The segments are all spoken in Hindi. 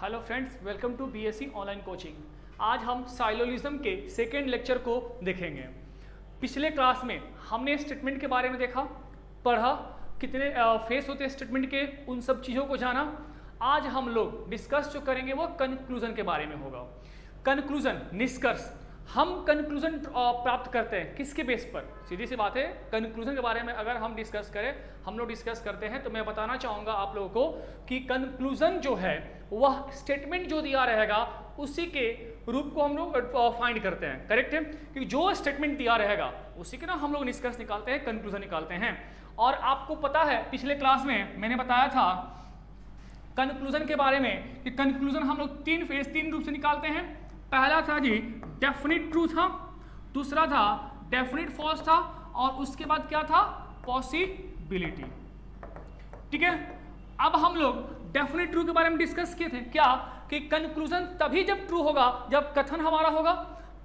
Hello friends, welcome to BSc online coaching. आज हम साइलोलिज्म के सेकेंड लेक्चर को देखेंगे। पिछले क्लास में हमने स्टेटमेंट के बारे में देखा, पढ़ा, कितने फेस होते हैं स्टेटमेंट के, उन सब चीज़ों को जाना। आज हम लोग डिस्कस जो करेंगे वो कंक्लूजन के बारे में होगा। कंक्लूजन, निष्कर्ष। हम कंक्लूजन प्राप्त करते हैं किसके बेस पर? सीधी सी बात है, कंक्लूजन के बारे में अगर हम डिस्कस करें, हम लोग डिस्कस करते हैं तो मैं बताना चाहूँगा आप लोगों को कि कंक्लूजन जो है वह स्टेटमेंट जो दिया रहेगा उसी के रूप को हम लोग फाइंड करते हैं। करेक्ट है, क्योंकि जो स्टेटमेंट दिया रहेगा उसी के ना हम लोग निष्कर्ष निकालते हैं, कंक्लूजन निकालते हैं। और आपको पता है पिछले क्लास में मैंने बताया था कंक्लूजन के बारे में कि कंक्लूजन हम लोग तीन रूप से निकालते हैं। पहला था जी डेफिनिट ट्रू था, दूसरा था डेफिनिट फॉल्स था, और उसके बाद क्या था? पॉसिबिलिटी। ठीक है, अब हम लोग डेफिनिट ट्रू के बारे में डिस्कस किए थे क्या कि कंक्लूजन तभी जब ट्रू होगा जब कथन हमारा होगा।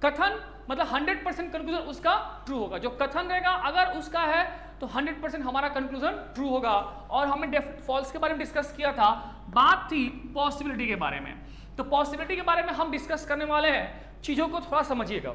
कथन मतलब 100% कंक्लूजन उसका ट्रू होगा। जो कथन रहेगा अगर उसका है तो 100% हमारा कंक्लूजन ट्रू होगा। और हमने फॉल्स के बारे में डिस्कस किया था, बात थी पॉसिबिलिटी के बारे में। तो पॉसिबिलिटी के बारे में हम डिस्कस करने वाले हैं। चीजों को थोड़ा समझिएगा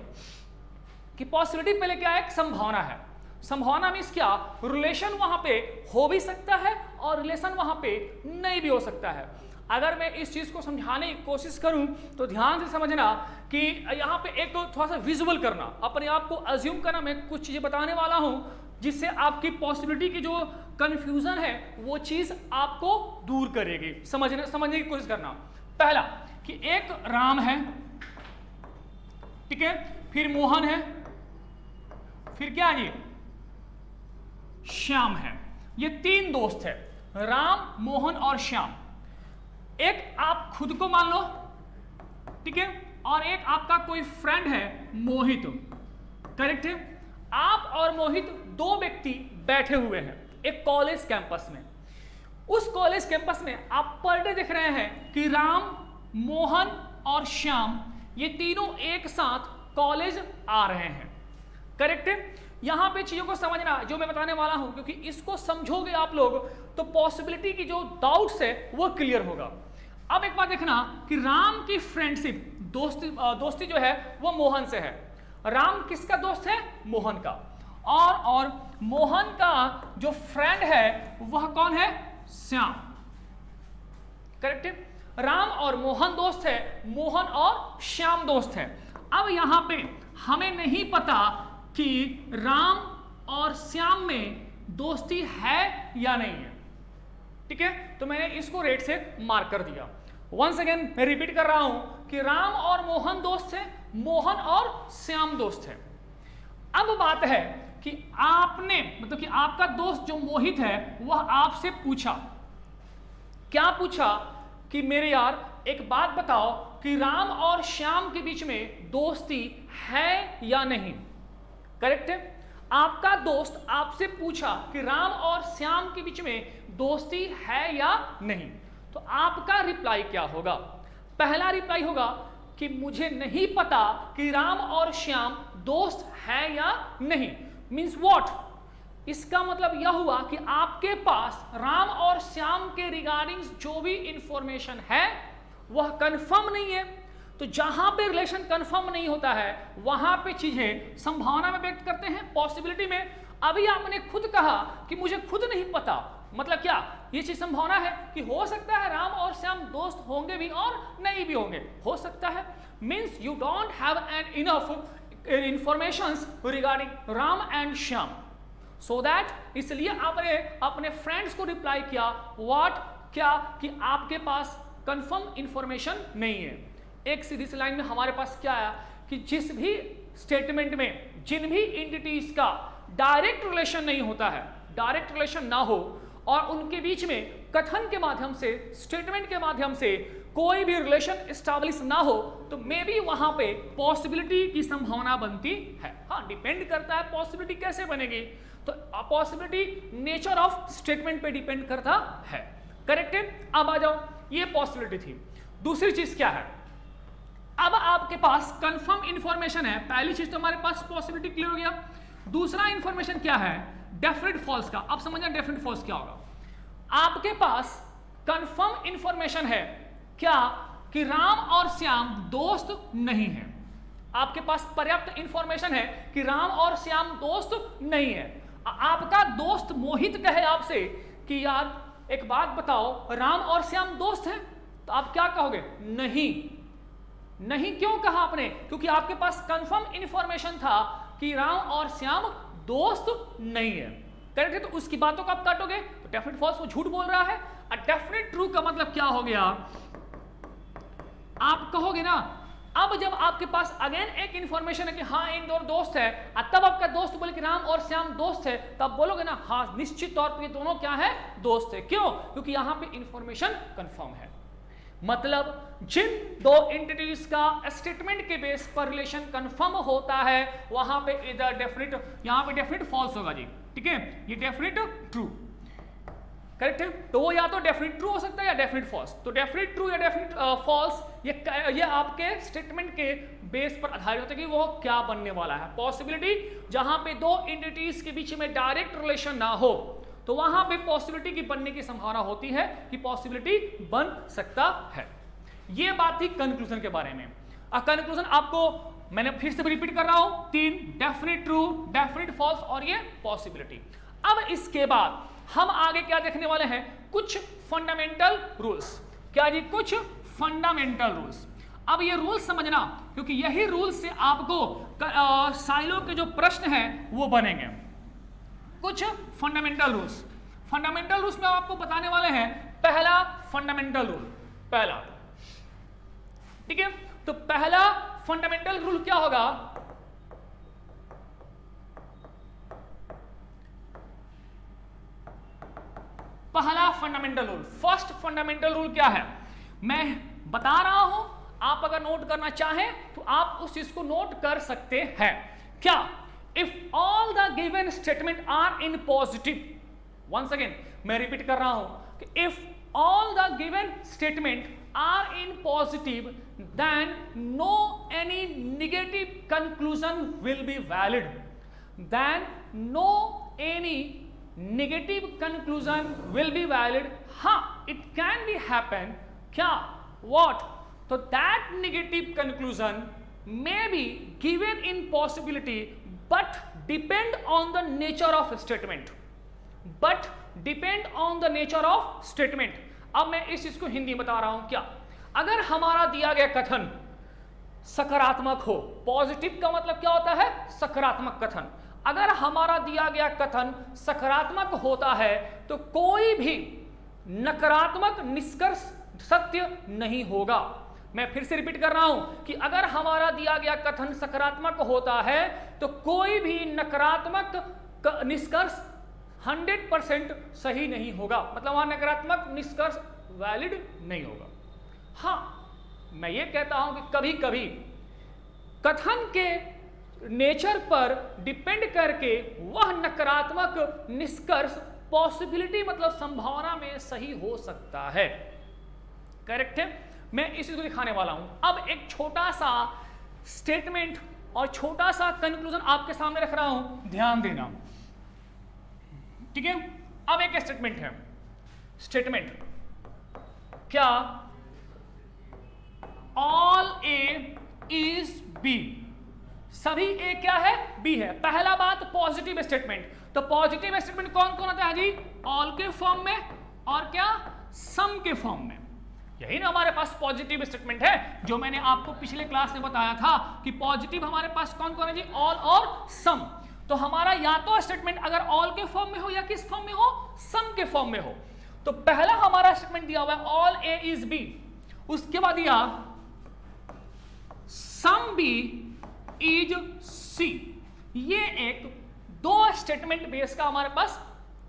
कि पॉसिबिलिटी पहले क्या है? एक संभावना है। संभावना मीन्स क्या? रिलेशन वहां पे हो भी सकता है और रिलेशन वहां पे नहीं भी हो सकता है। अगर मैं इस चीज को समझाने की कोशिश करूं तो ध्यान से समझना कि यहाँ पे एक थोड़ा सा विजुअल करना, अपने आप को अज्यूम करना। मैं कुछ चीजें बताने वाला हूं जिससे आपकी पॉसिबिलिटी की जो कंफ्यूजन है वो चीज आपको दूर करेगी। समझने की कोशिश करना। पहला कि एक राम है, ठीक है, फिर मोहन है, फिर क्या है? श्याम है। ये तीन दोस्त है, राम, मोहन और श्याम। एक आप खुद को मान लो, ठीक है, और एक आपका कोई फ्रेंड है मोहित। करेक्ट है। आप और मोहित दो व्यक्ति बैठे हुए हैं एक कॉलेज कैंपस में। उस कॉलेज कैंपस में आप पर डे देख रहे हैं कि राम, मोहन और श्याम ये तीनों एक साथ कॉलेज आ रहे हैं। करेक्ट है। यहां पे चीजों को समझना जो मैं बताने वाला हूं, क्योंकि इसको समझोगे आप लोग तो पॉसिबिलिटी की जो डाउट्स है वो क्लियर होगा। अब एक बात देखना कि राम की फ्रेंडशिप, दोस्ती जो है वो मोहन से है। राम किसका दोस्त है? मोहन का। और मोहन का जो फ्रेंड है वह कौन है? श्याम। करेक्ट है। राम और मोहन दोस्त है, मोहन और श्याम दोस्त है। अब यहां पे हमें नहीं पता कि राम और श्याम में दोस्ती है या नहीं है। ठीक है, तो मैंने इसको रेड से मार्क कर दिया। वंस अगेन मैं रिपीट कर रहा हूं कि राम और मोहन दोस्त है, मोहन और श्याम दोस्त है। अब बात है कि आपने मतलब कि आपका दोस्त जो मोहित है वह आपसे पूछा, क्या पूछा कि मेरे यार एक बात बताओ कि राम और श्याम के बीच में दोस्ती है या नहीं। करेक्ट है। आपका दोस्त आपसे पूछा कि राम और श्याम के बीच में दोस्ती है या नहीं, तो आपका रिप्लाई क्या होगा? पहला रिप्लाई होगा कि मुझे नहीं पता कि राम और श्याम दोस्त है या नहीं। Means what? इसका मतलब यह हुआ कि आपके पास राम और श्याम के रिगार्डिंग जो भी इंफॉर्मेशन है वह कंफर्म नहीं है। तो जहां पे रिलेशन कंफर्म नहीं होता है वहां पे चीजें संभावना में व्यक्त करते हैं, पॉसिबिलिटी में। अभी आपने खुद कहा कि मुझे खुद नहीं पता, मतलब क्या? ये चीज संभावना है कि हो सकता है राम और श्याम दोस्त होंगे भी और नहीं भी होंगे, हो सकता है। Means you don't have an enough informations regarding Ram and Shyam, so that इसलिए आपने अपने फ्रेंड्स को रिप्लाई किया व्हाट, क्या कि आपके पास कंफर्म इंफॉर्मेशन नहीं है। एक सीधी सी लाइन में हमारे पास क्या आया कि जिस भी स्टेटमेंट में जिन भी एंटिटीज का डायरेक्ट रिलेशन नहीं होता है, डायरेक्ट रिलेशन ना हो और उनके बीच में कथन के माध्यम से, स्टेटमेंट के माध्यम से कोई भी रिलेशन एस्टैब्लिश ना हो, तो मे बी वहां पे पॉसिबिलिटी की संभावना बनती है। हाँ, डिपेंड करता है पॉसिबिलिटी कैसे बनेगी, तो पॉसिबिलिटी नेचर ऑफ स्टेटमेंट पे डिपेंड करता है। करेक्ट है। अब आ जाओ, ये पॉसिबिलिटी थी। दूसरी चीज क्या है? अब आपके पास कंफर्म इंफॉर्मेशन है। पहली चीज तो हमारे पास पॉसिबिलिटी क्लियर हो गया। दूसरा इंफॉर्मेशन क्या है? डेफिनेट फॉल्स का। अब समझना डेफिनेट फॉल्स क्या होगा। आपके पास कंफर्म इंफॉर्मेशन है क्या कि राम और श्याम दोस्त नहीं है, आपके पास पर्याप्त इंफॉर्मेशन है कि राम और श्याम दोस्त नहीं है, आपका दोस्त मोहित कहे आपसे कि यार एक बात बताओ राम और श्याम दोस्त हैं, तो आप क्या कहोगे? नहीं। नहीं क्यों कहा आपने? क्योंकि आपके पास कंफर्म इंफॉर्मेशन था कि राम और श्याम दोस्त नहीं है। करेक्ट है? तो उसकी बातों को आप काटोगे तो डेफिनेट फॉल्स, वो झूठ बोल रहा है। और डेफिनेट ट्रू का मतलब क्या हो गया? आप कहोगे ना, अब जब आपके पास अगेन एक इंफॉर्मेशन है कि हाँ इन दोनों दोस्त है, तब आपका दोस्त बोले कि राम और श्याम दोस्त है, तब बोलोगे ना हाँ निश्चित तौर पर ये दोनों क्या है? दोस्त है। क्यों? क्योंकि यहां पे इंफॉर्मेशन कंफर्म है। मतलब जिन दो एंटिटीज का स्टेटमेंट के बेस पर रिलेशन कंफर्म होता है वहां पे इधर डेफिनेट, यहां पे डेफिनेट फॉल्स होगा जी। ठीक है, ये डेफिनेट ट्रू। करेक्ट है? तो वो या तो डेफिनेट ट्रू हो सकता है या डेफिनेट फॉल्स। तो डेफिनेट ट्रू या डेफिनेट फॉल्स ये आपके स्टेटमेंट के बेस पर आधारित होता है कि वो क्या बनने वाला है। पॉसिबिलिटी जहां पे दो एंटिटीज के बीच में डायरेक्ट रिलेशन ना हो तो वहां पे पॉसिबिलिटी की बनने की संभावना होती है कि पॉसिबिलिटी बन सकता है। ये बात थी कंक्लूजन के बारे में। कंक्लूजन आपको मैंने फिर से रिपीट कर रहा हूं, 3 डेफिनेट ट्रू, डेफिनेट फॉल्स और ये पॉसिबिलिटी। अब इसके बाद हम आगे क्या देखने वाले हैं? कुछ फंडामेंटल रूल्स। क्या जी? कुछ फंडामेंटल रूल्स। अब ये रूल्स समझना, क्योंकि यही रूल्स से आपको साइलो के जो प्रश्न हैं वो बनेंगे। कुछ फंडामेंटल रूल्स। फंडामेंटल रूल्स में आपको बताने वाले हैं। पहला फंडामेंटल रूल, पहला, ठीक है, तो पहला फंडामेंटल रूल क्या होगा? पहला fundamental rule, first fundamental rule क्या है मैं बता रहा हूं, आप अगर नोट करना चाहें तो आप उस चीज को नोट कर सकते हैं। क्या? If all the given statement are in positive, once again मैं रिपीट कर रहा हूं कि if all the given statement are in positive then no any negative conclusion will be valid, then no any negative conclusion will be valid। हाँ, it can be happen, क्या? What? तो that negative conclusion may be given in possibility but depend on the nature of statement, but depend on the nature of statement। अब मैं इस चीज को हिंदी में बता रहा हूं। क्या? अगर हमारा दिया गया कथन सकारात्मक हो, पॉजिटिव का मतलब क्या होता है? सकारात्मक कथन। अगर हमारा दिया गया कथन सकारात्मक होता है तो कोई भी नकारात्मक निष्कर्ष सत्य नहीं होगा। मैं फिर से रिपीट कर रहा हूं कि अगर हमारा दिया गया कथन सकारात्मक होता है तो कोई भी नकारात्मक निष्कर्ष 100% सही नहीं होगा, मतलब वहां नकारात्मक निष्कर्ष वैलिड नहीं होगा। हाँ, मैं ये कहता हूं कि कभी कभी कथन के नेचर पर डिपेंड करके वह नकारात्मक निष्कर्ष पॉसिबिलिटी मतलब संभावना में सही हो सकता है। करेक्ट है? मैं इसी को दिखाने वाला हूं। अब एक छोटा सा स्टेटमेंट और छोटा सा कंक्लूजन आपके सामने रख रहा हूं, ध्यान देना। ठीक है? अब एक स्टेटमेंट है। स्टेटमेंट क्या? ऑल ए इज बी, सभी ए क्या है? बी है। पहला बात पॉजिटिव स्टेटमेंट। तो पॉजिटिव स्टेटमेंट कौन कौन होता है जी? ऑल के फॉर्म में और क्या? सम के फॉर्म में। यही ना हमारे पास पॉजिटिव स्टेटमेंट है जो मैंने आपको पिछले क्लास में बताया था कि पॉजिटिव हमारे पास कौन कौन है जी? ऑल और सम। तो हमारा या तो स्टेटमेंट अगर ऑल के फॉर्म में हो या किस फॉर्म में हो? सम के फॉर्म में हो। तो पहला हमारा स्टेटमेंट दिया हुआ है ऑल ए इज बी, उसके बाद दिया सम बी इज सी। ये एक दो स्टेटमेंट बेस का हमारे पास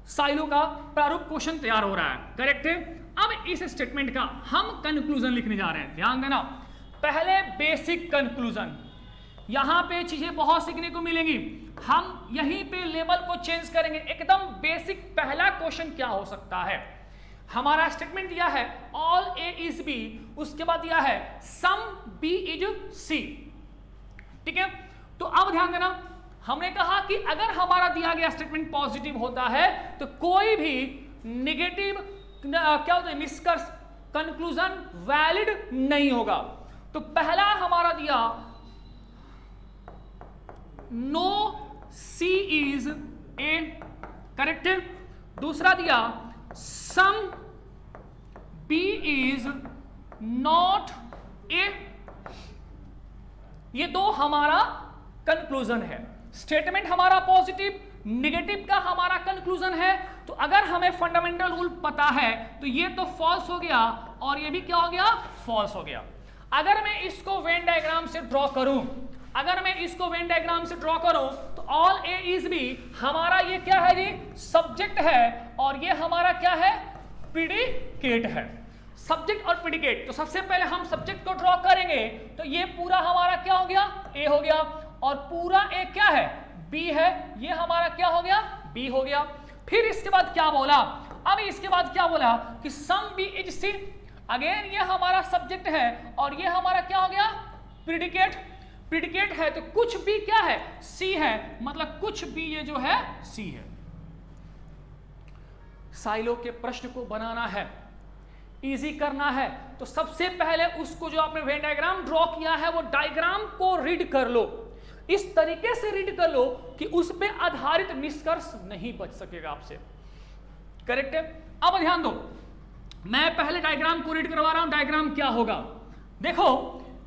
साइलो का प्रारूप क्वेश्चन तैयार हो रहा है। करेक्ट है? अब इस स्टेटमेंट का हम कंक्लूजन लिखने जा रहे हैं। ध्यान देना, पहले बेसिक कंक्लूजन। यहां पे चीजें बहुत सीखने को मिलेंगी, हम यहीं पे लेवल को चेंज करेंगे। एकदम बेसिक पहला क्वेश्चन क्या हो सकता है? हमारा स्टेटमेंट दिया है ऑल ए इज बी, उसके बाद दिया है सम बी इज सी। ठीक है? तो अब ध्यान देना, हमने कहा कि अगर हमारा दिया गया स्टेटमेंट पॉजिटिव होता है तो कोई भी नेगेटिव क्या होता है? निष्कर्ष कंक्लूजन वैलिड नहीं होगा। तो पहला हमारा दिया no C is A, correct है। दूसरा दिया some B is not A. ये दो हमारा कंक्लूजन है। स्टेटमेंट हमारा पॉजिटिव, निगेटिव का हमारा कंक्लूजन है। तो अगर हमें फंडामेंटल रूल पता है तो ये तो फॉल्स हो गया और ये भी क्या हो गया, फॉल्स हो गया। अगर मैं इसको वेन डायग्राम से ड्रॉ करूं, अगर मैं इसको वेन डायग्राम से ड्रॉ करूं तो ऑल ए इज बी हमारा ये क्या है जी, सब्जेक्ट है और ये हमारा क्या है, प्रीडिकेट है। सब्जेक्ट और प्रीडिकेट, तो सबसे पहले हम सब्जेक्ट को ड्रॉ करेंगे तो ये पूरा हमारा क्या हो गया, ए हो गया, और पूरा ए क्या है, बी है, ये हमारा क्या हो गया, बी हो गया। फिर इसके बाद क्या बोला, अब इसके बाद क्या बोला कि some B is C. Again ये हमारा सब्जेक्ट है और ये हमारा क्या हो गया, प्रीडिकेट। प्रीडिकेट है तो कुछ भी क्या है, सी है, मतलब कुछ भी ये जो है सी है। साइलो के प्रश्न को बनाना है, इजी करना है, तो सबसे पहले उसको जो आपने वेन डायग्राम ड्रॉ किया है वो डायग्राम को रीड कर लो, इस तरीके से रीड कर लो कि उस पे आधारित निष्कर्ष नहीं बच सकेगा आपसे, करेक्ट है। अब ध्यान दो, मैं पहले डायग्राम को रीड करवा रहा हूं। डायग्राम क्या होगा, देखो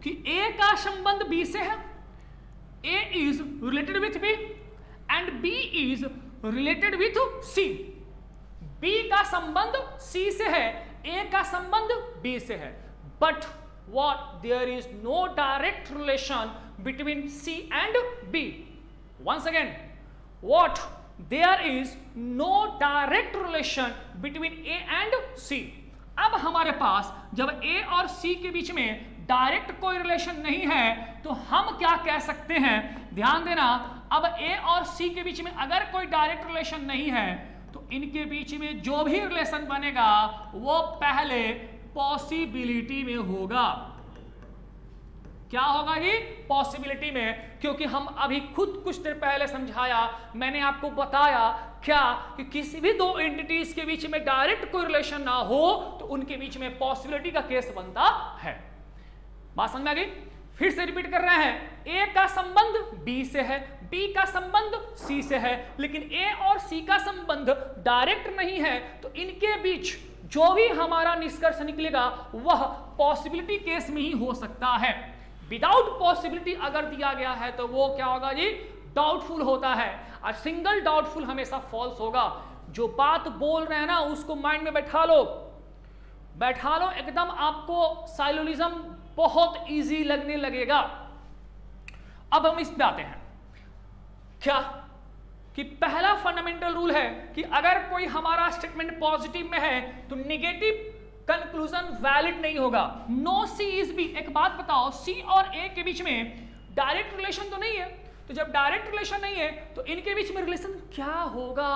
कि ए का संबंध बी से है, A is related with B and B is related with C. B का संबंध सी से है, ए का संबंध बी से है, but what there is no direct relation between C and B. Once again, what there is no direct relation between A and C. अब हमारे पास जब A और C के बीच में डायरेक्ट कोई रिलेशन नहीं है तो हम क्या कह सकते हैं, ध्यान देना। अब A और C के बीच में अगर कोई डायरेक्ट रिलेशन नहीं है तो इनके बीच में जो भी रिलेशन बनेगा वो पहले पॉसिबिलिटी में होगा। क्या होगा जी, पॉसिबिलिटी में, क्योंकि हम अभी खुद कुछ देर पहले समझाया, मैंने आपको बताया क्या कि किसी भी दो एंटिटीज के बीच में डायरेक्ट कोई रिलेशन ना हो तो उनके बीच में पॉसिबिलिटी का केस बनता है। बात समझ में आ गई? फिर से रिपीट कर रहे हैं, ए का संबंध बी से है, बी का संबंध सी से है, लेकिन ए और सी का संबंध डायरेक्ट नहीं है, तो इनके बीच जो भी हमारा निष्कर्ष निकलेगा वह पॉसिबिलिटी केस में ही हो सकता है। विदाउट पॉसिबिलिटी अगर दिया गया है तो वो क्या होगा जी, डाउटफुल होता है, और सिंगल डाउटफुल हमेशा फॉल्स होगा। जो बात बोल रहे हैं ना उसको माइंड में बैठा लो, बैठा लो एकदम, आपको साइलोलिज्म बहुत इजी लगने लगेगा। अब हम इस पे आते हैं, क्या कि पहला फंडामेंटल रूल है कि अगर कोई हमारा स्टेटमेंट पॉजिटिव में है तो नेगेटिव कंक्लूजन वैलिड नहीं होगा। नो सी इज बी, एक बात बताओ, सी और ए के बीच में डायरेक्ट रिलेशन तो नहीं है, तो जब डायरेक्ट रिलेशन नहीं है तो इनके बीच में रिलेशन क्या होगा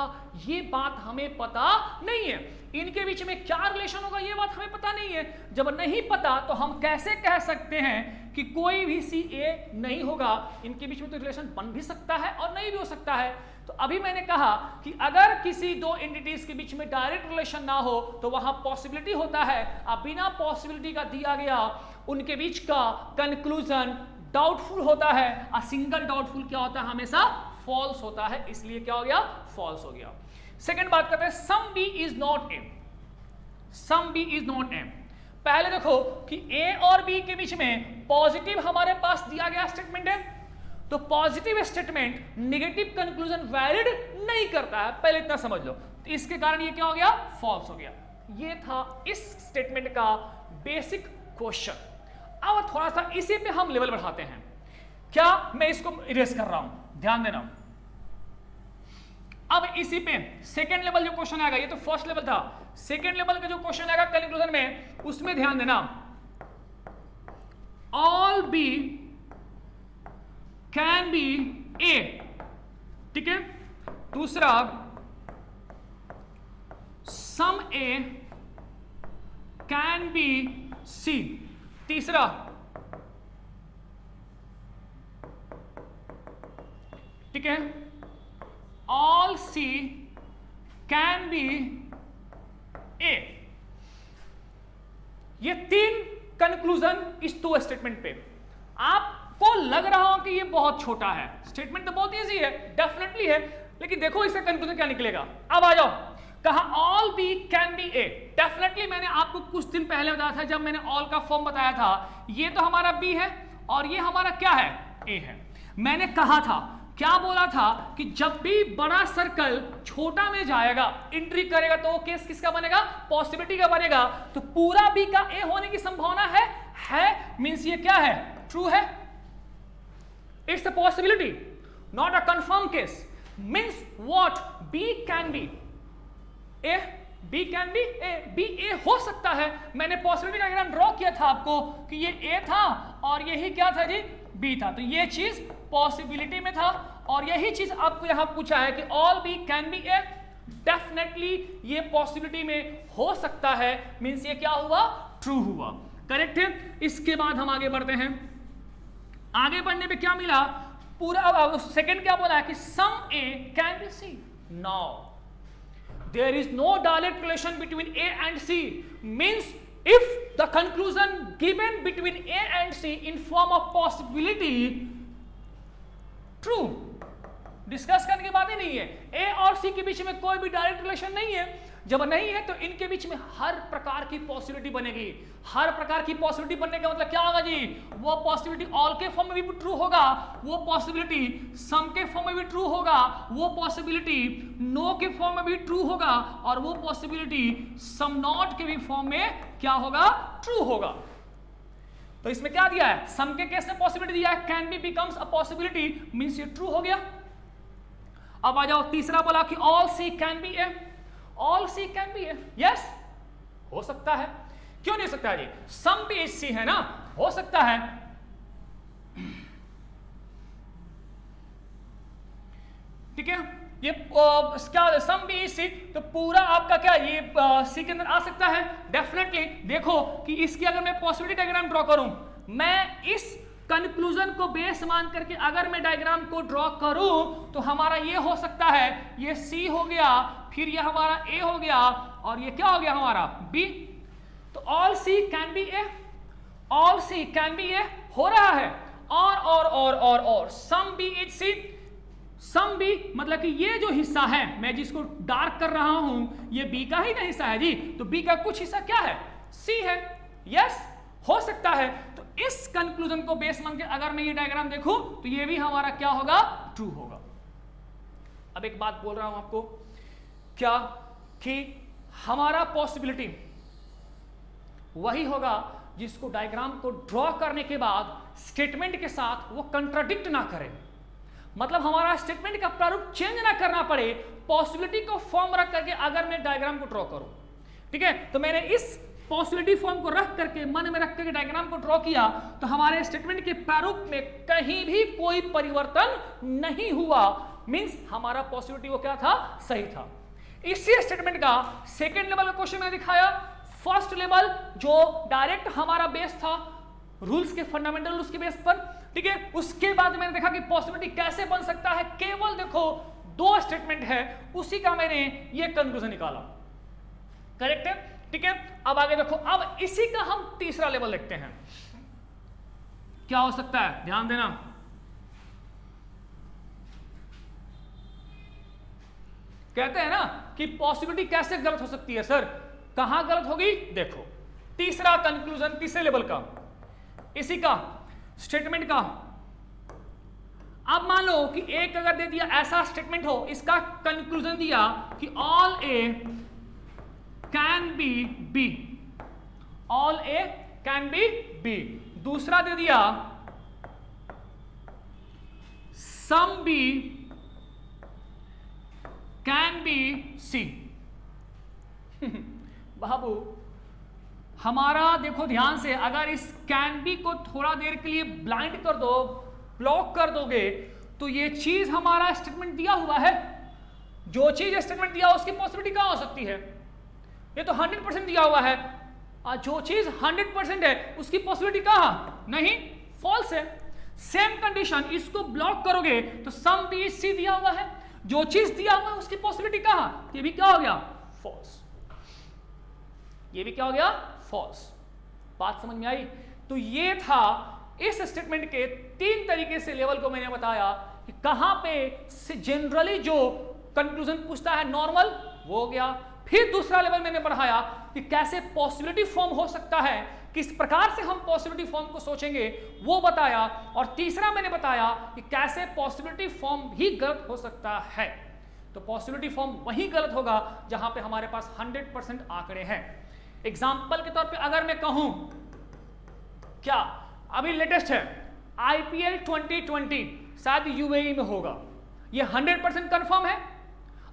ये बात हमें पता नहीं है। इनके बीच में क्या रिलेशन होगा ये बात हमें पता नहीं है। जब नहीं पता तो हम कैसे कह सकते हैं कि कोई भी सी ए नहीं होगा। इनके बीच में तो रिलेशन बन भी सकता है और नहीं भी हो सकता है। तो अभी मैंने कहा कि अगर किसी दो एंटिटीज के बीच में डायरेक्ट रिलेशन ना हो तो वहां पॉसिबिलिटी होता है, अब बिना पॉसिबिलिटी का दिया गया उनके बीच का कंक्लूजन डाउटफुल होता है, और सिंगल डाउटफुल क्या होता है, हमेशा फॉल्स होता है, इसलिए क्या हो गया, फॉल्स हो गया। सेकंड बात करते हैं, some B is not A. Some B is not A, पहले देखो कि ए और बी के बीच में पॉजिटिव हमारे पास दिया गया स्टेटमेंट है, तो positive statement negative conclusion valid नहीं करता है, पहले इतना समझ लो। तो इसके कारण ये क्या हो गया, फॉल्स हो गया। ये था इस स्टेटमेंट का बेसिक क्वेश्चन। अब थोड़ा सा इसी पे हम लेवल बढ़ाते हैं। क्या मैं इसको इरेज कर रहा हूं, ध्यान देना। अब इसी पे सेकेंड लेवल जो क्वेश्चन आएगा, ये तो फर्स्ट लेवल था, सेकेंड लेवल का जो क्वेश्चन आएगा कंक्लूजन में, उसमें ध्यान देना, all B can be A, ठीक है। दूसरा, सम ए कैन बी सी। तीसरा, ठीक है, ऑल सी कैन बी ए। ये 3 कंक्लूजन इस 2 स्टेटमेंट पे। आपको लग रहा हो कि ये बहुत छोटा है, स्टेटमेंट तो बहुत इजी है, डेफिनेटली है, लेकिन देखो इसका कंक्लूजन क्या निकलेगा। अब आ जाओ, कहा all B can be A. Definitely मैंने आपको कुछ दिन पहले बताया था, जब मैंने ऑल का फॉर्म बताया था, ये तो हमारा बी है और ये हमारा क्या है, ए है। मैंने कहा था, क्या बोला था, कि जब भी बड़ा सर्कल छोटा में जाएगा, एंट्री करेगा, तो वो केस किसका बनेगा, पॉसिबिलिटी का बनेगा। तो पूरा बी का ए होने की संभावना है मींस ये क्या है, ट्रू है। It's a possibility, not a confirm case. Means what, B can be A, B can be A, B A हो सकता है। मैंने पॉसिबिलिटी डायग्राम ड्रॉ किया था आपको कि ये ए था और यही क्या था जी, बी था। तो ये चीज पॉसिबिलिटी में था और यही चीज आपको यहां पूछा है कि all B can be A. Definitely ये पॉसिबिलिटी में हो सकता है, मींस ये क्या हुआ, ट्रू हुआ। करेक्ट है। इसके बाद हम आगे बढ़ते हैं। आगे बढ़ने पे क्या मिला, पूरा सेकंड क्या बोला है कि some A can be C. Now there is no direct relation between A and C, means if the conclusion given between A and C in form of possibility true, discuss करने की बात ही नहीं है। ए और सी के बीच में कोई भी डायरेक्ट रिलेशन नहीं है। जब नहीं है तो इनके बीच में हर प्रकार की पॉसिबिलिटी बनेगी। हर प्रकार की पॉसिबिलिटी बनने का मतलब क्या होगा जी, वो पॉसिबिलिटी ऑल के फॉर्म में भी ट्रू होगा, वो पॉसिबिलिटी सम के फॉर्म में भी ट्रू होगा, वो पॉसिबिलिटी नो के फॉर्म में भी ट्रू होगा और वो पॉसिबिलिटी सम नॉट के भी फॉर्म में क्या होगा, ट्रू होगा। तो इसमें क्या दिया है, सम के केस में पॉसिबिलिटी दिया है, can be becomes a possibility, means ये ट्रू हो गया। अब आ जाओ, तीसरा बोला कि all C can be A. All C can be A, yes हो सकता है, क्यों नहीं हो सकता है जी, सम भी सी है ना, हो सकता है। ठीक है, ये क्या सम बी सी, तो पूरा आपका क्या ये सी के अंदर आ सकता है डेफिनेटली। देखो कि इसकी अगर मैं पॉसिबिलिटी डायग्राम ड्रॉ करूं, मैं इस कंक्लूजन को बेस मान करके अगर मैं डायग्राम को ड्रॉ करूं तो हमारा ये हो सकता है, ये सी हो गया, फिर ये हमारा ए हो गया और ये क्या हो गया हमारा बी। तो all C can be A, all C can be A हो रहा है। और some B is C, some B मतलब कि ये जो हिस्सा है मैं जिसको डार्क कर रहा हूं ये बी का ही ना हिस्सा है जी, तो बी का कुछ हिस्सा क्या है, सी है। यस हो सकता है। तो इस कंक्लूजन को बेस मान के अगर मैं ये डायग्राम देखूं तो ये भी हमारा क्या होगा, ट्रू होगा। अब एक बात बोल रहा हूं आपको, क्या कि हमारा पॉसिबिलिटी वही होगा जिसको डायग्राम को ड्रॉ करने के बाद स्टेटमेंट के साथ वो कंट्राडिक्ट ना करे, मतलब हमारा स्टेटमेंट का प्रारूप चेंज ना करना पड़े। पॉसिबिलिटी को फॉर्म रख करके अगर मैं डायग्राम को ड्रॉ करूं, ठीक है, तो मैंने इस पॉसिबिलिटी फॉर्म को रख करके मन में रख करके डायग्राम को ड्रॉ किया तो हमारे स्टेटमेंट के प्रारूप में कहीं भी कोई परिवर्तन नहीं हुआ, मींस हमारा पॉसिबिलिटी वो क्या था, सही था। इसी स्टेटमेंट का सेकंड लेवल का क्वेश्चन मैंने दिखाया। फर्स्ट लेवल जो डायरेक्ट हमारा बेस था रूल्स के, फंडामेंटल रूल्स के बेस पर, ठीक है, उसके बाद मैंने देखा कि पॉसिबिलिटी कैसे बन सकता है। केवल देखो 2 स्टेटमेंट है, उसी का मैंने ये कंक्लूजन निकाला। करेक्ट है, ठीक है। अब आगे देखो, अब इसी का हम तीसरा लेवल देखते हैं, क्या हो सकता है, ध्यान देना। कहते हैं ना कि पॉसिबिलिटी कैसे गलत हो सकती है सर, कहां गलत होगी, देखो तीसरा कंक्लूजन, तीसरे लेवल का, इसी का स्टेटमेंट का। अब मान लो कि एक अगर दे दिया ऐसा स्टेटमेंट हो, इसका कंक्लूजन दिया कि all A can be B, all A can be B. दूसरा दे दिया some B can be C. बाबू हमारा देखो ध्यान से, अगर इस कैन बी को थोड़ा देर के लिए ब्लाइंड कर दो, ब्लॉक कर दोगे, तो ये चीज हमारा स्टेटमेंट दिया हुआ है, जो चीज स्टेटमेंट दिया उसकी पॉसिबिलिटी कहां हो सकती है, ये तो 100% दिया हुआ है, और जो चीज 100% है उसकी पॉसिबिलिटी कहां, नहीं, फॉल्स है। सेम कंडीशन, इसको ब्लॉक करोगे तो सम बी सी दिया हुआ है, जो चीज दिया हुआ है उसकी पॉसिबिलिटी कहां, ये भी क्या हो गया, फॉल्स, ये भी क्या हो गया, फॉल्स। बात समझ में आई? तो ये था इस स्टेटमेंट के 3 तरीके से लेवल को मैंने बताया कि कहां पे जनरली जो कंक्लूजन पूछता है नॉर्मल वो हो गया, फिर दूसरा लेवल मैंने बढ़ाया कि कैसे पॉसिबिलिटी फॉर्म हो सकता है, किस प्रकार से हम पॉसिबिलिटी फॉर्म को सोचेंगे वो बताया, और तीसरा मैंने बताया कि कैसे पॉसिबिलिटी फॉर्म भी गलत हो सकता है। तो पॉसिबिलिटी फॉर्म वही गलत होगा जहां पे हमारे पास 100% आंकड़े हैं। एग्जाम्पल के तौर पे अगर मैं कहूं, क्या अभी लेटेस्ट है IPL 2020 शायद यूएई में होगा, ये 100% कंफर्म है।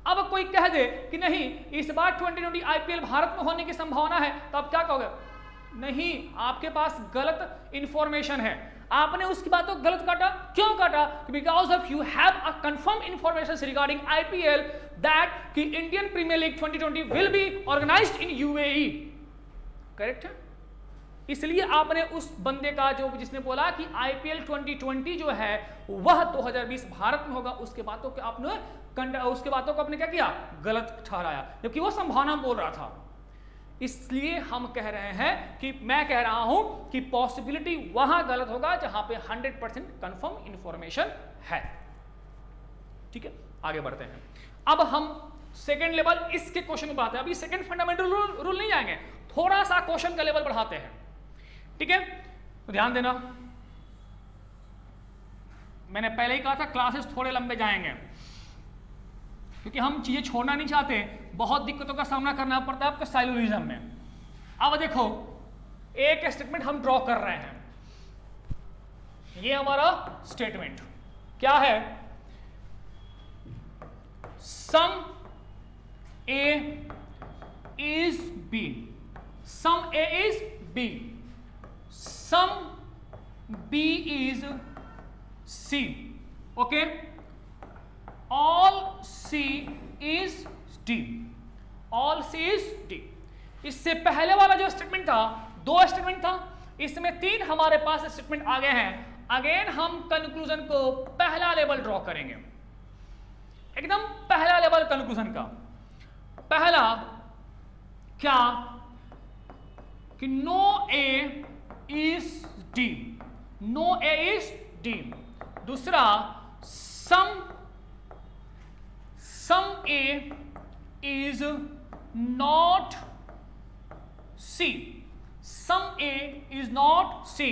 अब कोई कह दे कि नहीं इस बार 2020 IPL भारत में होने की संभावना है, तो आप क्या कहोगे? नहीं, आपके पास गलत इंफॉर्मेशन है, आपने उसकी बात को गलत काटा। क्यों काटा? Because of you have a confirm information regarding IPL that कि Indian Premier League 2020 will be organised in UAE. Correct है? इसलिए आपने उस बंदे का जो जिसने बोला कि IPL 2020 जो है वह 2020 भारत में होगा, उसके बातों को आपने क्या किया? गलत ठहराया, जबकि वो संभावना बोल रहा था। इसलिए हम कह रहे हैं कि मैं कह रहा हूं कि पॉसिबिलिटी वहां गलत होगा जहां पे 100% कंफर्म इंफॉर्मेशन है। ठीक है, आगे बढ़ते हैं। अब हम सेकंड लेवल इसके क्वेश्चन में बात है, अभी सेकंड फंडामेंटल रूल नहीं जाएंगे, थोड़ा सा क्वेश्चन का लेवल बढ़ाते हैं। ठीक है, तो ध्यान देना, मैंने पहले ही कहा था क्लासेस थोड़े लंबे जाएंगे क्योंकि हम चीजें छोड़ना नहीं चाहते, बहुत दिक्कतों का सामना करना पड़ता है आपको साइलोरिज्म में। अब देखो एक स्टेटमेंट हम ड्रॉ कर रहे हैं, ये हमारा स्टेटमेंट क्या है? सम A is B, sum A is B, sum B is C, okay, all C is D, all C is D। इससे पहले वाला जो स्टेटमेंट था, 2 स्टेटमेंट था, इसमें 3 हमारे पास स्टेटमेंट आ गए हैं। अगेन हम कंक्लूजन को पहला लेवल ड्रॉ करेंगे, एकदम पहला लेवल कंक्लूजन का। पहला क्या कि no A is D, no A is D. दूसरा some A is not C, some A is not C.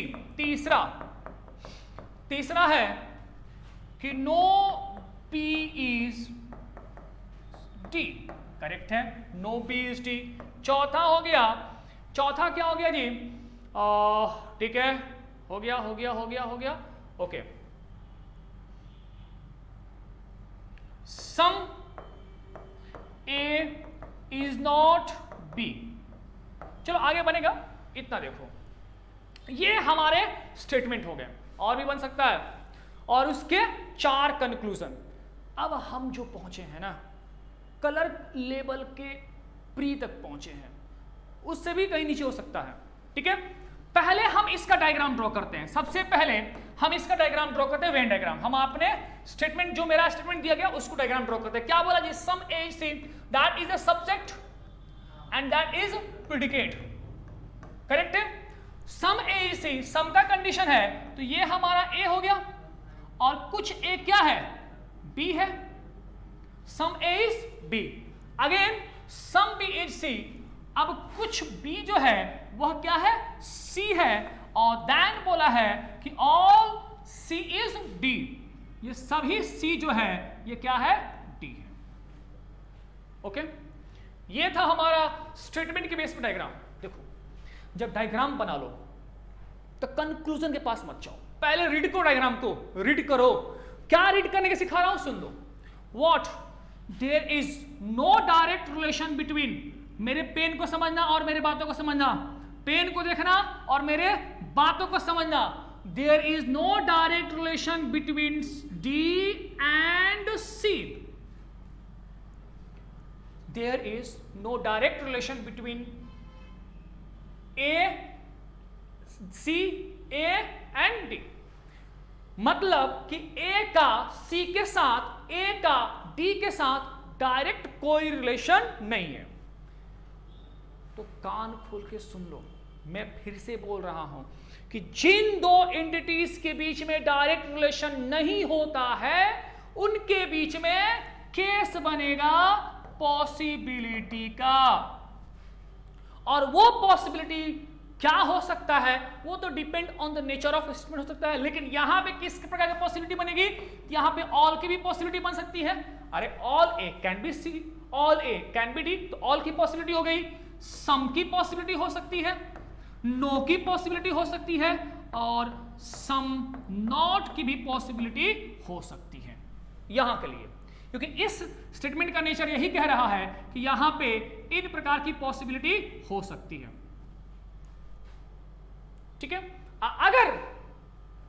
तीसरा है कि no B is D. Correct है, नो बी इज डी। चौथा हो गया, चौथा क्या हो गया जी? ठीक है, हो गया, okay. Some A is not B. चलो आगे बनेगा, इतना देखो, ये हमारे स्टेटमेंट हो गए, और भी बन सकता है, और उसके 4 कंक्लूजन। अब हम जो पहुंचे हैं ना, कलर लेवल के प्री तक पहुंचे हैं, उससे भी कहीं नीचे हो सकता है। ठीक है, पहले हम इसका डायग्राम ड्रॉ करते हैं। सबसे पहले हम इसका डायग्राम ड्रॉ करते हैं, वेन डायग्राम। हम आपने स्टेटमेंट, जो मेरा स्टेटमेंट दिया गया उसको डायग्राम ड्रॉ करते हैं। क्या बोला जी? Some A is C, that is the subject and that is predicate. Correct है, सम ए इज सी, सम का कंडीशन है, तो ये हमारा ए हो गया, और कुछ ए क्या है? बी है। Some A is B, again some B is C. अब कुछ बी जो है वह क्या है? सी है, और देन बोला है कि ऑल सी इज डी, ये सभी सी जो है ये क्या है? डी है। ओके, ये था हमारा स्टेटमेंट के बेस पे डायग्राम। देखो, जब डायग्राम बना लो तो कंक्लूजन के पास मत जाओ, पहले रीड करो, डायग्राम को रीड करो। क्या रीड करने के सिखा रहा हूं? सुन लो। What? There is no direct relation between, मेरे पेन को समझना और मेरे बातों को समझना, पेन को देखना और मेरे बातों को समझना। There is no direct relation between D and C, there is no direct relation between A, C, A and D. मतलब कि ए का सी के साथ, ए का डी के साथ डायरेक्ट कोई रिलेशन नहीं है। तो कान खोल के सुन लो, मैं फिर से बोल रहा हूं कि जिन दो एंटिटीज के बीच में डायरेक्ट रिलेशन नहीं होता है उनके बीच में केस बनेगा पॉसिबिलिटी का। और वो पॉसिबिलिटी क्या हो सकता है वो तो depend on the nature of statement हो सकता है, लेकिन यहां पे किस प्रकार की पॉसिबिलिटी बनेगी? यहां पे ऑल की भी पॉसिबिलिटी बन सकती है। अरे all A can be C, all A can be D, तो ऑल की पॉसिबिलिटी हो गई, सम की पॉसिबिलिटी हो सकती है, नो की पॉसिबिलिटी हो सकती है और सम नॉट की भी पॉसिबिलिटी हो सकती है यहां के लिए, क्योंकि इस स्टेटमेंट का नेचर यही कह रहा है कि यहां पे इन प्रकार की पॉसिबिलिटी हो सकती है। ठीक है,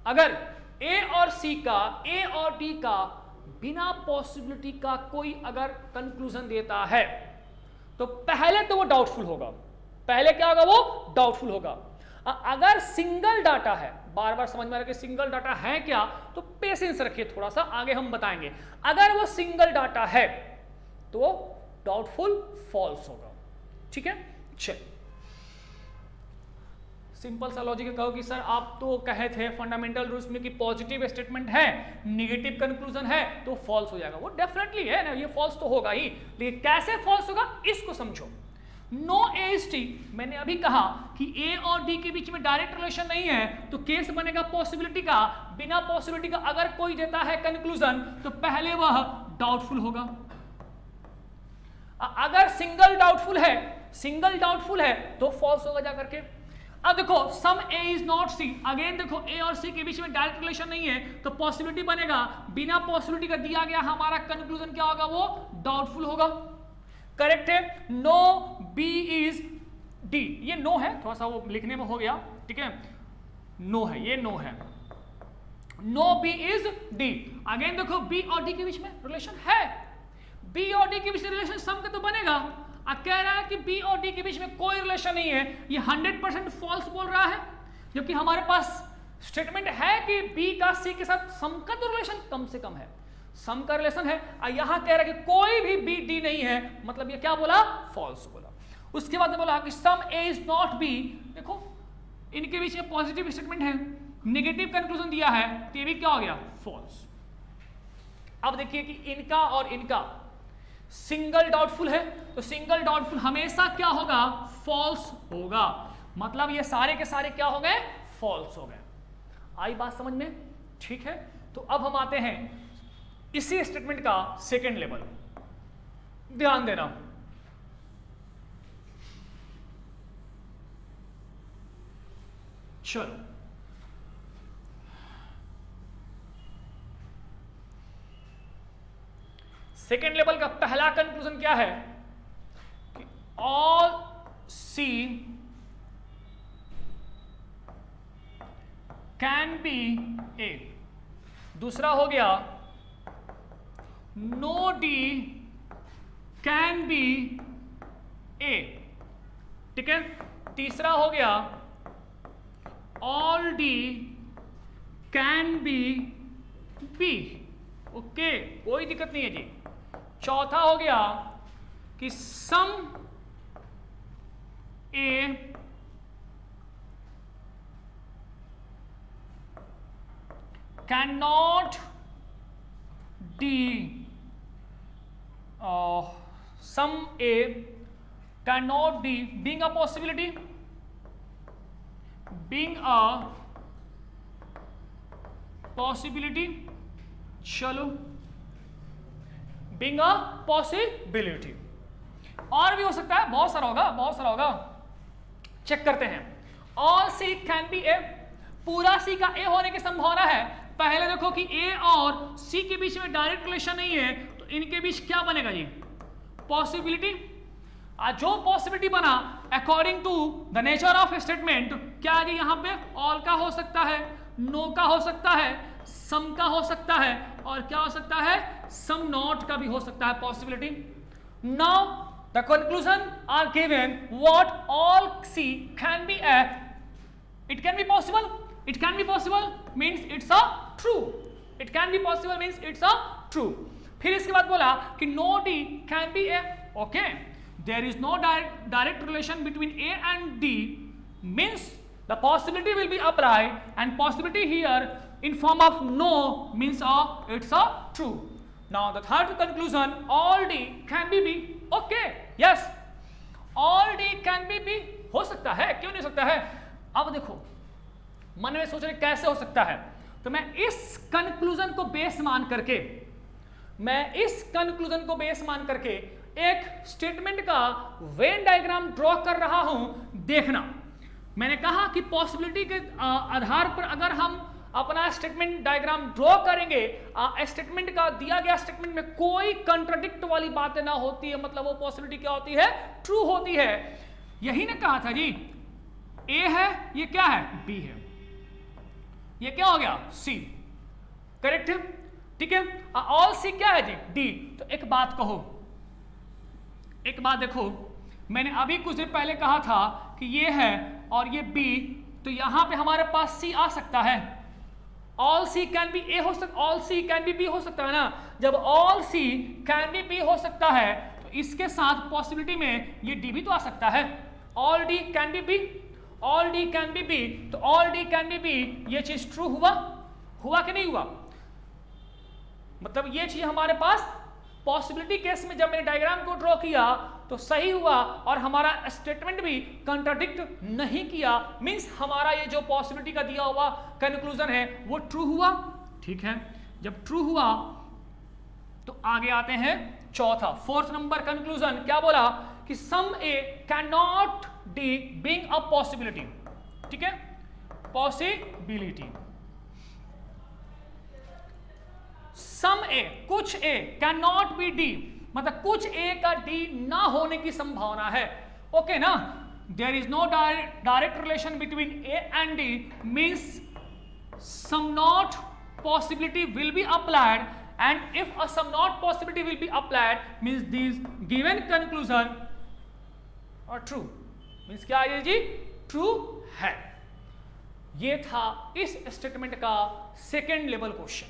अगर ए और सी का, ए और डी का बिना पॉसिबिलिटी का कोई अगर कंक्लूजन देता है तो पहले तो वो डाउटफुल होगा, पहले क्या होगा? वो डाउटफुल होगा। अगर सिंगल डाटा है, बार बार समझ में आ रहा है कि सिंगल डाटा है क्या, तो पेशेंस रखिए थोड़ा सा, आगे हम बताएंगे। अगर वो सिंगल डाटा है तो डाउटफुल फॉल्स होगा। ठीक है, चलिए सिंपल सा लॉजिक कहो कि सर आप तो कहे थे फंडामेंटल रूल्स में कि पॉजिटिव स्टेटमेंट है, नेगेटिव कंक्लूजन है तो फॉल्स हो जाएगा। वो डेफिनेटली है ना, ये फॉल्स तो होगा ही, लेकिन कैसे फॉल्स होगा इसको समझो। नो ए इज टी, मैंने अभी कहा कि ए और डी के बीच में डायरेक्ट रिलेशन नहीं है तो केस बनेगा पॉसिबिलिटी का। बिना पॉसिबिलिटी का अगर कोई देता है कंक्लूजन तो पहले वह डाउटफुल होगा। अगर सिंगल डाउटफुल है तो फॉल्स होगा जाकर के। अब देखो सम A is not C, again देखो ए और सी के बीच में डायरेक्ट रिलेशन नहीं है तो पॉसिबिलिटी बनेगा, बिना पॉसिबिलिटी का दिया गया हमारा कंक्लूजन क्या होगा? वो डाउटफुल होगा। करेक्ट है। नो बी इज डी, ये नो है, थोड़ा सा वो लिखने में हो गया, ठीक है, नो है, ये नो है। No B is D, again देखो बी और डी के बीच में रिलेशन है, बी और डी के बीच में रिलेशन सम का तो बनेगा। अब कह रहा है कि बी और डी के बीच में कोई रिलेशन नहीं है, ये 100% फॉल्स बोल रहा है, जबकि हमारे पास स्टेटमेंट है कि बी का सी के साथ सम का तो रिलेशन कम से कम है, सम का रिलेशन है। यहां कह रहा है कि कोई भी बी डी नहीं है, मतलब ये क्या बोला? फॉल्स बोला। उसके बाद बोला कि some A is not B, देखो इनके बीच में पॉजिटिव स्टेटमेंट है, नेगेटिव कंक्लूजन दिया है तो ये भी क्या हो गया? फॉल्स। अब देखिए कि इनका और इनका सिंगल डाउटफुल है तो सिंगल डाउटफुल हमेशा क्या होगा? फॉल्स होगा, मतलब ये सारे के सारे क्या हो गए? फॉल्स हो गए। आई बात समझ में? ठीक है, तो अब हम आते हैं इसी स्टेटमेंट का सेकेंड लेवल, ध्यान देना। चलो सेकेंड लेवल का पहला कंक्लूजन क्या है कि all C can be A. दूसरा हो गया no D can be A, ठीक है। तीसरा हो गया all D can be B, okay, कोई दिक्कत नहीं है जी। चौथा हो गया कि some A can not D, some A can not D being a possibility, being a possibility, चलो बीइंग अ पॉसिबिलिटी। और भी हो सकता है, बहुत सारा होगा, बहुत सारा होगा, चेक करते हैं। ऑल सी कैन बी ए, पूरा सी का ए होने की संभावना है। पहले देखो कि ए और सी के बीच में डायरेक्ट रिलेशन नहीं है तो इनके बीच क्या बनेगा जी? पॉसिबिलिटी। जो पॉसिबिलिटी बना according to the nature of statement क्या है जी? यहां पे ऑल का हो सकता है, नो का हो सकता है, सम का हो सकता है और क्या हो सकता है? सम नॉट का भी हो सकता है possibility. Now the conclusion are given what all C can be A, it can be possible, it can be possible means it's a true, it can be possible means it's a true. फिर इसके बाद बोला कि no D can be A, okay, there is no direct relation between A and D, means the possibility will be applied, and possibility here in form of no means it's a true. Now the third conclusion, all D can be B. Okay, yes, all D can be B. हो सकता है, क्यों नहीं सकता है? अब देखो, मन में सोच रहे कैसे हो सकता है, तो मैं इस कंक्लूजन को बेस मान करके एक स्टेटमेंट का वेन डायग्राम ड्रॉ कर रहा हूं। देखना, मैंने कहा कि पॉसिबिलिटी के आधार पर अगर हम अपना स्टेटमेंट डायग्राम ड्रॉ करेंगे, स्टेटमेंट का दिया गया स्टेटमेंट में कोई कंट्राडिक्ट वाली बातें ना होती है, मतलब वो पॉसिबिलिटी क्या होती है? ट्रू होती है। यही ने कहा था जी, ए है, ये क्या है? बी है, ये क्या हो गया? सी। करेक्ट है, ठीक है। ऑल सी क्या है जी? डी। तो एक बात कहो, एक बात देखो, मैंने अभी कुछ देर पहले कहा था कि ये है और ये बी, तो यहां पे हमारे पास सी आ सकता है। All C can be A हो सकता, all C can be B हो सकता है ना। जब all C can be B हो सकता है तो इसके साथ पॉसिबिलिटी में ये डी भी तो आ सकता है। All D can be B, all D can be B, तो all D can be B, ये चीज ट्रू हुआ कि नहीं हुआ? मतलब ये चीज हमारे पास पॉसिबिलिटी केस में जब मैंने डायग्राम को ड्रॉ किया तो सही हुआ और हमारा स्टेटमेंट भी कंट्राडिक्ट नहीं किया, मींस हमारा ये जो पॉसिबिलिटी का दिया हुआ कंक्लूजन है वो ट्रू हुआ। ठीक है, जब ट्रू हुआ तो आगे आते हैं चौथा, फोर्थ नंबर कंक्लूजन। क्या बोला कि some A can not D being a possibility. ठीक है, पॉसिबिलिटी, सम ए, कुछ A, can not B D, मतलब कुछ ए का डी ना होने की संभावना है। ओके ना, there is no direct relation between A and D, means some not possibility will be applied, and if a some not possibility will be applied means this given conclusion are true. Means क्या है जी? ट्रू है। ये था इस स्टेटमेंट का सेकेंड लेवल क्वेश्चन।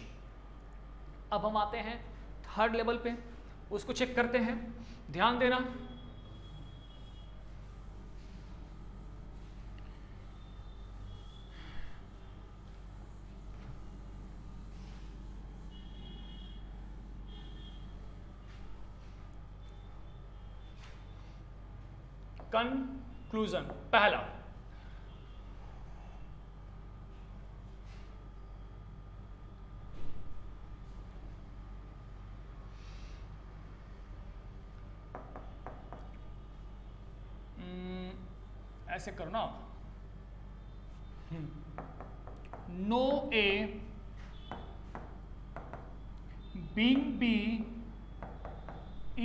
अब हम आते हैं थर्ड लेवल पे, उसको चेक करते हैं। ध्यान देना, कंक्लूजन पहला, ऐसे करो ना, no A being B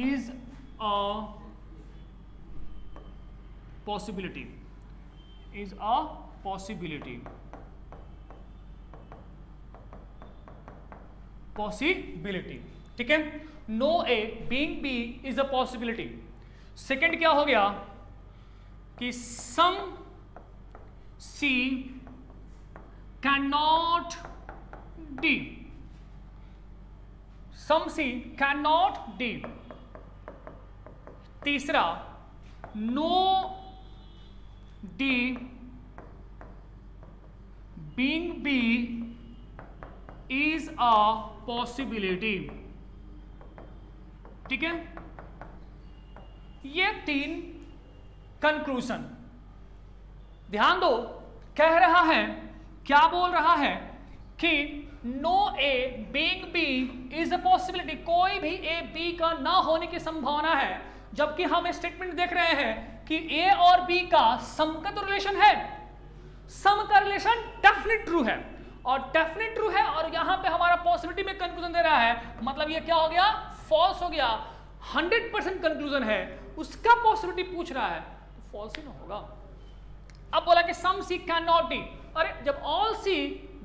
is a possibility, is a possibility, possibility. ठीक है, no A being B is a possibility. Second क्या हो गया कि some C can not D, some C can not D. तीसरा, no D being B is a possibility. ठीक है, ये तीन कंक्लूजन। ध्यान दो, कह रहा है, क्या बोल रहा है कि no A being B is a possibility, कोई भी ए बी का ना होने की संभावना है, जबकि हम स्टेटमेंट देख रहे हैं कि ए और बी का सम का तो रिलेशन है, सम का रिलेशन डेफिनेट ट्रू है, और डेफिनेट ट्रू है, और यहां पे हमारा पॉसिबिलिटी में कंक्लूजन दे रहा है, मतलब ये क्या हो गया? फॉल्स हो गया। 100% कंक्लूजन है, उसका पॉसिबिलिटी पूछ रहा है, फॉल्स ही ना होगा। अब बोला कि some C can not D, अरे जब ऑल सी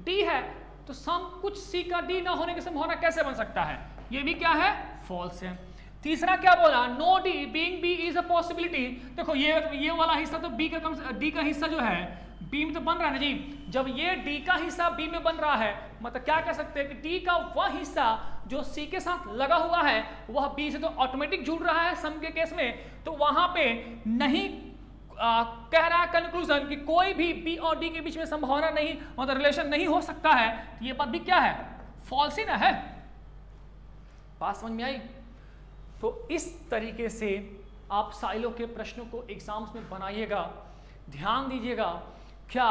डी है तो सम कुछ सी का डी ना होने की संभावना कैसे बन सकता है? ये भी क्या है? फॉल्स है। तीसरा क्या बोला? No D being B is a possibility. देखो ये वाला हिस्सा तो बी का डी का हिस्सा जो है बी में तो बन रहा है ना जी, जब ये डी का हिस्सा बी में बन रहा है, मतलब क्या कह सकते हैं कि डी का वह हिस्सा जो सी के साथ लगा हुआ है वह बी से तो ऑटोमेटिक जुड़ रहा है सम के केस में, तो वहां पे नहीं कह रहा है कंक्लूजन कि कोई भी बी और डी के बीच में संभावना नहीं, मतलब रिलेशन नहीं हो सकता है, तो ये बात भी क्या है, फॉल्स ही ना है। बात समझ में आई? तो इस तरीके से आप साइलो के प्रश्नों को एग्जाम्स में बनाइएगा। ध्यान दीजिएगा क्या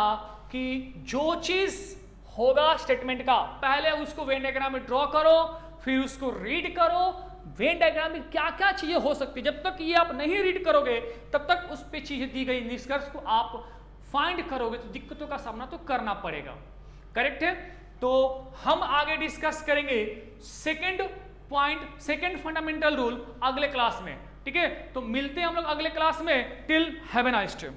कि जो चीज होगा स्टेटमेंट का, पहले उसको वेन डायग्राम में ड्रॉ करो, फिर उसको रीड करो। वेन डायग्राम में क्या क्या चीजें हो सकती है, जब तक ये आप नहीं रीड करोगे तब तक उस पे चीजें दी गई निष्कर्ष को आप फाइंड करोगे तो दिक्कतों का सामना तो करना पड़ेगा। करेक्ट है? तो हम आगे डिस्कस करेंगे second point, second fundamental rule अगले क्लास में। ठीक है, तो मिलते हैं हम लोग अगले क्लास में। Till have a nice day.